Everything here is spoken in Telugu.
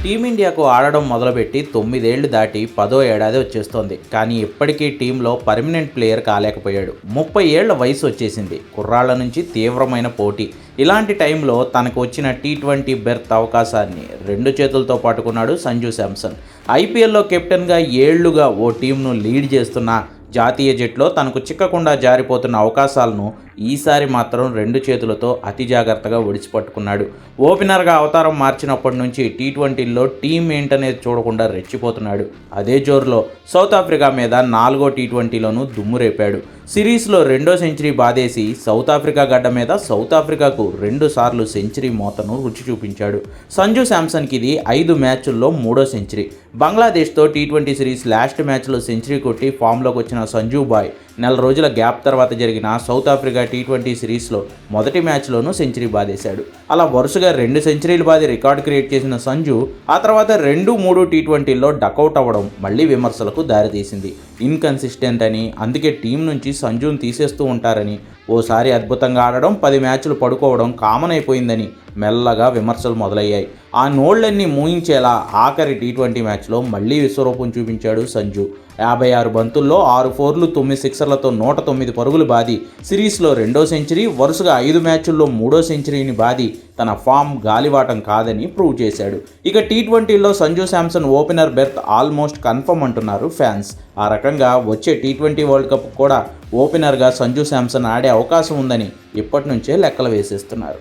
టీమిండియాకు ఆడడం మొదలుపెట్టి 9 ఏళ్లు దాటి 10వ ఏడాది వచ్చేస్తోంది. కానీ ఇప్పటికీ టీంలో పర్మనెంట్ ప్లేయర్ కాలేకపోయాడు. 30 ఏళ్ల వయసు వచ్చేసింది. కుర్రాళ్ల నుంచి తీవ్రమైన పోటీ. ఇలాంటి టైంలో తనకు వచ్చిన టీ20 బెర్త్ అవకాశాన్ని 2 చేతులతో పట్టుకున్నాడు సంజు శాంసన్. ఐపీఎల్లో కెప్టెన్గా ఏళ్లుగా ఓ టీంను లీడ్ చేస్తున్న జాతీయ జట్టులో తనకు చిక్కకుండా జారిపోతున్న అవకాశాలను ఈసారి మాత్రం 2 చేతులతో అతి జాగ్రత్తగా ఒడిచిపట్టుకున్నాడు. ఓపెనర్గా అవతారం మార్చినప్పటి నుంచి టీ20ల్లో టీం ఏంటనేది చూడకుండా రెచ్చిపోతున్నాడు. అదే జోరులో సౌత్ ఆఫ్రికా మీద 4వ టీ20లోనూ దుమ్ము రేపాడు. సిరీస్లో 2వ సెంచరీ బాదేసి సౌత్ ఆఫ్రికా గడ్డ మీద సౌత్ ఆఫ్రికాకు 2 సార్లు సెంచరీ మోతను రుచి చూపించాడు. సంజు శాంసన్కి ఇది 5 మ్యాచ్ల్లో 3వ సెంచరీ. బంగ్లాదేశ్తో టీ20 సిరీస్ లాస్ట్ మ్యాచ్లో సెంచరీ కొట్టి ఫామ్లోకి వచ్చిన సంజు బాయ్ నెల రోజుల గ్యాప్ తర్వాత జరిగిన సౌత్ ఆఫ్రికా టీ20 సిరీస్లో మొదటి మ్యాచ్లోనూ సెంచరీ బాదేశాడు. అలా వరుసగా 2 సెంచరీలు బాది రికార్డు క్రియేట్ చేసిన సంజు ఆ తర్వాత 2-3 టీ20ల్లో డకౌట్ అవ్వడం మళ్లీ విమర్శలకు దారితీసింది. ఇన్కన్సిస్టెంట్ అని, అందుకే టీం నుంచి సంజును తీసేస్తూ ఉంటారని, ఓసారి అద్భుతంగా ఆడడం 10 మ్యాచ్లు పడుకోవడం కామన్ అయిపోయిందని మెల్లగా విమర్శలు మొదలయ్యాయి. ఆ నోళ్లన్నీ మూయించేలా ఆఖరి టీ20 మ్యాచ్లో మళ్లీ విశ్వరూపం చూపించాడు సంజు. 56 బంతుల్లో 6 ఫోర్లు 9 సిక్సర్లతో 109 పరుగులు బాది సిరీస్లో 2వ సెంచరీ, వరుసగా 5 మ్యాచ్ల్లో 3వ సెంచరీని బాది తన ఫామ్ గాలివాటం కాదని ప్రూవ్ చేశాడు. ఇక టీ20ల్లో Sanju Samson opener berth almost confirm అంటున్నారు ఫ్యాన్స్. ఆ రకంగా వచ్చే టీ20 వరల్డ్ కప్ కూడా ఓపెనర్గా సంజు శాంసన్ ఆడే అవకాశం ఉందని ఇప్పటి నుంచే లెక్కలు వేసేస్తున్నారు.